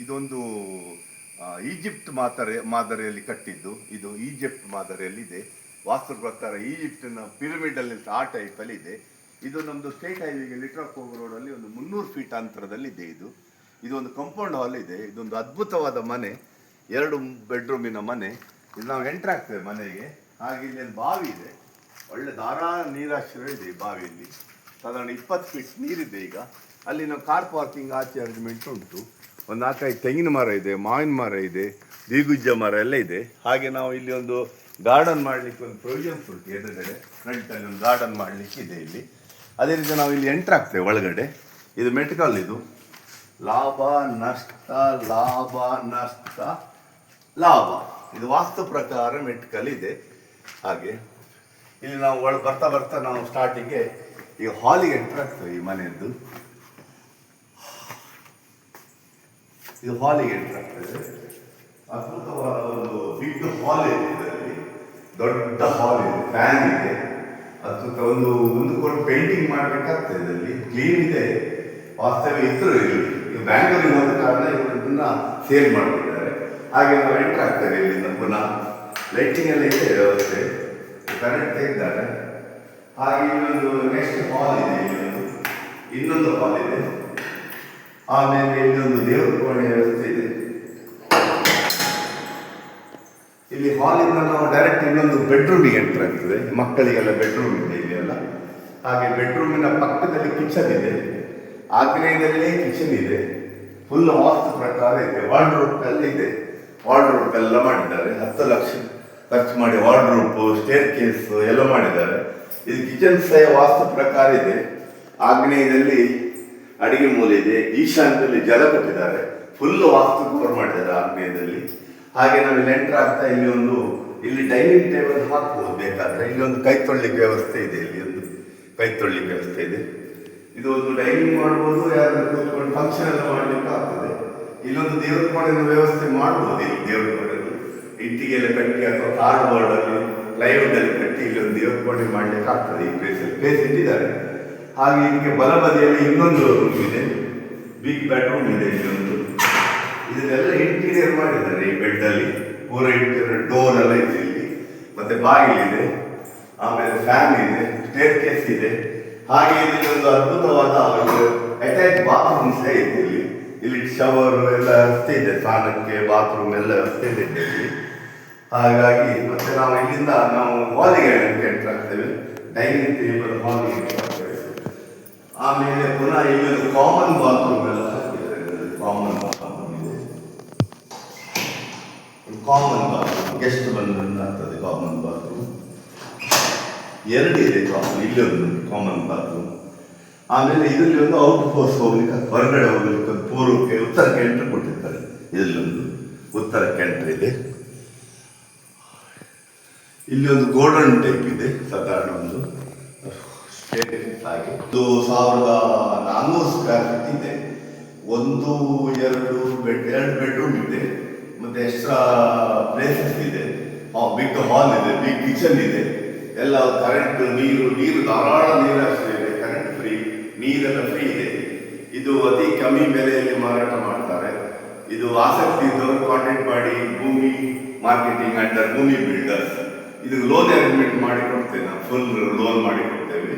ಇದೊಂದು ಈಜಿಪ್ಟ್ ಮಾದರಿಯಲ್ಲಿ ಕಟ್ಟಿದ್ದು. ಇದು ಈಜಿಪ್ಟ್ ಮಾದರಿಯಲ್ಲಿದೆ. ವಾಸ್ತು ಪ್ರಕಾರ ಈಜಿಪ್ಟಿನ ಪಿರಮಿಡಲ್ಲಿ ಆ ಟೈಪಲ್ಲಿ ಇದೆ. ಇದು ನಮ್ಮದು ಸ್ಟೇಟ್ ಹೈವೇಗೆ ಲಿಟ್ರಾಕ್ ಹೋಗೋ ರೋಡಲ್ಲಿ ಒಂದು 300 ಫೀಟ್ ಅಂತರದಲ್ಲಿದೆ. ಇದು ಒಂದು ಕಂಪೌಂಡ್ ಹಾಲ್ ಇದೆ. ಇದೊಂದು ಅದ್ಭುತವಾದ ಮನೆ, 2 ಬೆಡ್ರೂಮಿನ ಮನೆ. ಇದು ನಾವು ಎಂಟ್ರ್ ಆಗ್ತೇವೆ ಮನೆಗೆ. ಹಾಗೆ ಇಲ್ಲಿ ಒಂದು ಬಾವಿ ಇದೆ, ಒಳ್ಳೆ ಧಾರಾಳ ನೀರಾಶ್ರಯ ಇದೆ. ಈ ಬಾವಿಯಲ್ಲಿ ಸಾಧಾರಣ 20 ಫೀಟ್ ನೀರಿದೆ. ಈಗ ಅಲ್ಲಿ ನಾವು ಕಾರ್ ಪಾರ್ಕಿಂಗ್ ಆಚೆ ಅರೇಂಜ್ಮೆಂಟ್ ಉಂಟು. ಒಂದು 4-5 ತೆಂಗಿನ ಮರ ಇದೆ, ಮಾವಿನ ಮರ ಇದೆ, ದೀಗುಜ್ಜ ಮರ ಎಲ್ಲ ಇದೆ. ಹಾಗೆ ನಾವು ಇಲ್ಲಿ ಒಂದು ಗಾರ್ಡನ್ ಮಾಡಲಿಕ್ಕೆ ಒಂದು ಪ್ರೊವಿಷನ್ಸ್ ಉಂಟು. ಎದುರುಗಡೆ ಫ್ರಂಟಲ್ಲಿ ಒಂದು ಗಾರ್ಡನ್ ಮಾಡಲಿಕ್ಕೆ ಇದೆ ಇಲ್ಲಿ. ಅದೇ ರೀತಿ ನಾವು ಇಲ್ಲಿ ಎಂಟ್ರ್ ಆಗ್ತೇವೆ ಒಳಗಡೆ. ಇದು ಮೆಟ್ಕಲ್. ಇದು ಲಾಭ ನಷ್ಟ ಲಾಭ ನಷ್ಟ ಲಾಭ, ಇದು ವಾಸ್ತು ಪ್ರಕಾರ ಮೆಟ್ಕಲ್ ಇದೆ. ಹಾಗೆ ಇಲ್ಲಿ ನಾವು ಬರ್ತಾ ಬರ್ತಾ ನಾವು ಸ್ಟಾರ್ಟಿಗೆ ಈ ಹಾಲಿಗೆ ಎಂಟ್ರ್ ಆಗ್ತೇವೆ. ಈ ಮನೆಯದ್ದು ಇದು ಹಾಲಿಗೆ ಎಂಟ್ರ್ ಆಗ್ತದೆ. ಅದ್ಭುತವಾದ ಒಂದು ಬಿಗ್ ಹಾಲ್ ಇದೆ. ಇದರಲ್ಲಿ ದೊಡ್ಡ ಹಾಲ್ ಇದೆ, ಫ್ಯಾನ್ ಇದೆ. ಅದ್ಭುತ. ಒಂದು ಕೊಟ್ಟು ಪೇಂಟಿಂಗ್ ಮಾಡಬೇಕಾಗ್ತದೆ. ಇದರಲ್ಲಿ ಕ್ಲೀನ್ ಇದೆ, ವಾಸ್ತವ್ಯ ಇದ್ರು ಇಲ್ಲಿ. ಈಗ ಬ್ಯಾಂಗ್ಳೂರಿಗೆ ಹೋದ ಕಾರಣ ಇವರನ್ನ ಸೇಲ್ ಮಾಡ್ತಿದ್ದಾರೆ. ಹಾಗೆ ನಾವು ಎಂಟ್ರ್ ಆಗ್ತೇವೆ ಇಲ್ಲಿಂದ. ಪುನಃ ಲೈಟಿಂಗ್ ಎಲ್ಲ ಇದೆ, ವ್ಯವಸ್ಥೆ ಕರೆಂಟ್ ತೆಗೆದಿದ್ದಾರೆ. ಹಾಗೆ ಇನ್ನೊಂದು ನೆಕ್ಸ್ಟ್ ಹಾಲ್ ಇದೆ. ಇನ್ನೊಂದು ಹಾಲ್ ಇದೆ. ಆಮೇಲೆ ಇಲ್ಲೊಂದು ದೇವರ ಕೋಣೆ ವ್ಯವಸ್ಥೆ ಇದೆ. ಇಲ್ಲಿ ಹಾಲಿಂದ ನಾವು ಡೈರೆಕ್ಟ್ ಇನ್ನೊಂದು ಬೆಡ್ರೂಮಿಗೆ ಎಂಟ್ರ್ ಆಗ್ತದೆ. ಮಕ್ಕಳಿಗೆಲ್ಲ ಬೆಡ್ರೂಮ್ ಇದೆ ಇಲ್ಲಿ ಎಲ್ಲ. ಹಾಗೆ ಬೆಡ್ರೂಮಿನ ಪಕ್ಕದಲ್ಲಿ ಕಿಚನ್ ಇದೆ, ಆಗ್ನೇಯದಲ್ಲೇ ಕಿಚನ್ ಇದೆ. ಫುಲ್ ವಾಸ್ತು ಪ್ರಕಾರ ಇದೆ. ವಾರ್ಡ್ರೋಬ್ ಎಲ್ಲ ಇದೆ. ವಾರ್ಡ್ರೋಬ್ ಎಲ್ಲ ಮಾಡಿದ್ದಾರೆ. 10 ಲಕ್ಷ ಖರ್ಚು ಮಾಡಿ ವಾರ್ಡ್ರೋಬ್, ಸ್ಟೇರ್ ಕೇಸ್ ಎಲ್ಲ ಮಾಡಿದ್ದಾರೆ. ಇದು ಕಿಚನ್ ಸಹ ವಾಸ್ತು ಪ್ರಕಾರ ಇದೆ. ಆಗ್ನೇಯದಲ್ಲಿ ಅಡಿಗೆ ಮೂಲೆ ಇದೆ, ಈಶಾನ್ಯದಲ್ಲಿ ಜಲ ಕಟ್ಟಿದ್ದಾರೆ. ಫುಲ್ ವಾಸ್ತು ಕವರ್ ಮಾಡಿದ್ದಾರೆ ಆಗ್ನೇಯದಲ್ಲಿ. ಹಾಗೆ ನಾವು ಇಲ್ಲಿ ಎಂಟ್ರ್ ಆಗ್ತಾ ಇಲ್ಲಿ ಡೈನಿಂಗ್ ಟೇಬಲ್ ಹಾಕ್ಬೋದು ಬೇಕಾದ್ರೆ. ಇಲ್ಲಿ ಒಂದು ಕೈ ತೊಳ್ಳಿಕ್ಕೆ ವ್ಯವಸ್ಥೆ ಇದೆ. ಇಲ್ಲಿ ಒಂದು ಕೈ ತೊಳ್ಳಿಕ್ಕೆ ವ್ಯವಸ್ಥೆ ಇದೆ. ಇದು ಒಂದು ಡೈನಿಂಗ್ ಮಾಡ್ಬೋದು, ಯಾರು ಕೂತ್ಕೊಂಡು ಫಂಕ್ಷನ್ ಎಲ್ಲ ಮಾಡ್ಲಿಕ್ಕೆ ಆಗ್ತದೆ. ಇಲ್ಲೊಂದು ದೇವ್ರ ಕೋಣೆಯ ವ್ಯವಸ್ಥೆ ಮಾಡ್ಬೋದು. ಇಲ್ಲಿ ದೇವ್ರ ಕೋಣೆಯಲ್ಲಿ ಇಟ್ಟಿಗೆಲ್ಲ ಕಟ್ಟಿ ಅಥವಾ ಕಾರ್ಡ್ ಬೋರ್ಡ್ ಅಲ್ಲಿ ಪ್ಲೈವುಡ್ ಅಲ್ಲಿ ಕಟ್ಟಿ ಇಲ್ಲೊಂದು ದೇವ್ರ ಕೋಣೆ ಮಾಡ್ಲಿಕ್ಕೆ ಆಗ್ತದೆ. ಈ ಪ್ಲೇಸ್ ಇಟ್ಟಿದ್ದಾರೆ. ಹಾಗೆ ಇದಕ್ಕೆ ಬಲಬದಿಯಲ್ಲಿ ಇನ್ನೊಂದು ರೂಮ್ ಇದೆ, ಬಿಗ್ ಬೆಡ್ರೂಮ್ ಇದೆ. ಇದನ್ನೆಲ್ಲ ಇಂಟೀರಿಯರ್ ಮಾಡಿದ್ದಾರೆ. ಈ ಬೆಡ್ ಅಲ್ಲಿ ಪೂರ ಇಂಟೀರಿಯರ್, ಡೋರ್ ಎಲ್ಲ ಇದೆ ಇಲ್ಲಿ, ಮತ್ತೆ ಬಾಗಿಲಿದೆ, ಆಮೇಲೆ ಫ್ಯಾನ್ ಇದೆ, ಸ್ಟೇರ್ ಕೇಸ್ ಇದೆ. ಹಾಗೆ ಇಲ್ಲಿ ಒಂದು ಅದ್ಭುತವಾದ ಅಟ್ಯಾಚ್ ಬಾತ್ರೂಮ್ ಸಹ ಇದೆ. ಇಲ್ಲಿ ಶವರ್ ಎಲ್ಲ ವ್ಯವಸ್ಥೆ ಇದೆ, ಸ್ನಾನಕ್ಕೆ ಬಾತ್ರೂಮ್ ಎಲ್ಲ ವ್ಯವಸ್ಥೆ ಇದೆ ಇಲ್ಲಿ. ಹಾಗಾಗಿ ಮತ್ತೆ ನಾವು ಇಲ್ಲಿಂದ ಹಾಲಿಗೆ ಎಂಟ್ರ್ ಆಗ್ತೇವೆ. ಡೈನಿಂಗ್ ಟೇಬಲ್ ಹಾಲಿಗೆ ಎಂಟ್ರ್ ಆಗ್ತೇವೆ. ಆಮೇಲೆ ಪುನಃ ಇಲ್ಲೊಂದು ಕಾಮನ್ ಬಾತ್ರೂಮ್ ಎಲ್ಲ ಹಾಕಿದ್ದಾರೆ. ಕಾಮನ್ ಬಾತ್ರೂಮ್ ಇದೆ, ಕಾಮನ್ ಬಾತ್ರೂಮ್, ಗೆಸ್ಟ್ ಬಂದಂತಾಗ್ತದೆ. ಕಾಮನ್ ಬಾತ್ರೂಮ್ 2 ಇದೆ. ಇಲ್ಲೊಂದು ಕಾಮನ್ ಬಾತ್ರೂಮ್. ಆಮೇಲೆ ಇದರಲ್ಲಿ ಒಂದು ಔಟ್ ಫೋರ್ಸ್ ಹೋಗ್ಲಿಕ್ಕೆ, ಹೊರಗಡೆ ಹೋಗ್ಲಿಕ್ಕೆ ಒಂದು ಪೂರ್ವಕ್ಕೆ ಉತ್ತರಕ್ಕೆ ಎಂಟ್ರ್ ಕೊಟ್ಟಿರ್ತಾರೆ. ಇದರಲ್ಲೊಂದು ಉತ್ತರಕ್ಕೆ ಎಂಟ್ರ್ ಇದೆ. ಇಲ್ಲಿ ಒಂದು ಗೋಲ್ಡನ್ ಟೈಪ್ ಇದೆ, ಸಾಧಾರಣ ಒಂದು ಹಾಗೆ. ಇದು 1400 ಸ್ಕ್ವೇರ್ ಫೀಟ್ ಇದೆ. 2 ಬೆಡ್ರೂಮ್ ಇದೆ, ಮತ್ತೆ ಎಕ್ಸ್ಟ್ರಾ ಪ್ಲೇಸಸ್ ಇದೆ. ಬಿಗ್ ಹಾಲ್ ಇದೆ, ಬಿಗ್ ಕಿಚನ್ ಇದೆ. ಎಲ್ಲ ಕರೆಂಟ್, ನೀರು ಧಾರಾಳ ನೀರಾಶ್ರಯ ಇದೆ. ಕರೆಂಟ್ ಫ್ರೀ, ನೀರೆಲ್ಲ ಫ್ರೀ ಇದೆ. ಇದು ಅತಿ ಕಮ್ಮಿ ಬೆಲೆಯಲ್ಲಿ ಮಾರಾಟ ಮಾಡ್ತಾರೆ. ಇದು ಆಸಕ್ತಿ ಇದ್ದವರು ಕಾಂಟ್ಯಾಕ್ಟ್ ಮಾಡಿ. ಭೂಮಿ ಮಾರ್ಕೆಟಿಂಗ್ ಅಂಡರ್ ಭೂಮಿ ಬಿಲ್ಡರ್ಸ್. ಇದು ಲೋನ್ ಅರೇಂಜ್ಮೆಂಟ್ ಮಾಡಿ ಕೊಡ್ತೇವೆ. ನಾವು ಫುಲ್ ಲೋನ್ ಮಾಡಿ ಕೊಡ್ತೇವೆ.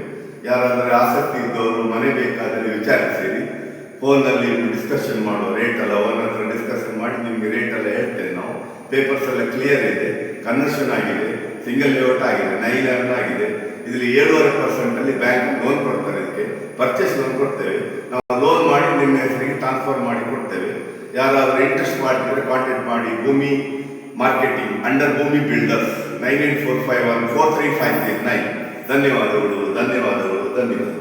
ಯಾರಾದರೂ ಆಸಕ್ತಿ ಇದ್ದವರು ಮನೆ ಬೇಕಾದರೆ ವಿಚಾರಿಸಿರಿ. ಫೋನಲ್ಲಿ ಡಿಸ್ಕಷನ್ ಮಾಡುವ ರೇಟ್ ಎಲ್ಲ ಅವನ ಹತ್ರ ಡಿಸ್ಕಷನ್ ಮಾಡಿ ನಿಮಗೆ ರೇಟ್ ಎಲ್ಲ ಹೇಳ್ತೇವೆ ನಾವು. ಪೇಪರ್ಸ್ ಎಲ್ಲ ಕ್ಲಿಯರ್ ಇದೆ, ಕನ್ವರ್ಷನ್ ಆಗಿದೆ, ಸಿಂಗಲ್ ಲೇಔಟ್ ಆಗಿದೆ, 9 ಲ್ಯಾಂಡ್ ಆಗಿದೆ. ಇದರಲ್ಲಿ 7.5% ಬ್ಯಾಂಕ್ ಲೋನ್ ಕೊಡ್ತಾರೆ. ಇದಕ್ಕೆ ಪರ್ಚೇಸ್ ಲೋನ್ ಕೊಡ್ತೇವೆ ನಾವು. ಲೋನ್ ಮಾಡಿ ನಿಮ್ಮ ಹೆಸರಿಗೆ ಟ್ರಾನ್ಸ್ಫರ್ ಮಾಡಿ ಕೊಡ್ತೇವೆ. ಯಾರಾದರೂ ಇಂಟ್ರೆಸ್ಟ್ ಮಾಡಿದ್ರೆ ಕಾಂಟ್ಯಾಕ್ಟ್ ಮಾಡಿ. ಭೂಮಿ ಮಾರ್ಕೆಟಿಂಗ್ ಅಂಡರ್ ಭೂಮಿ ಬಿಲ್ಡರ್ಸ್ 9845143569. ಧನ್ಯವಾದಗಳು, ಧನ್ಯವಾದಗಳು, ಧನ್ಯವಾದಗಳು.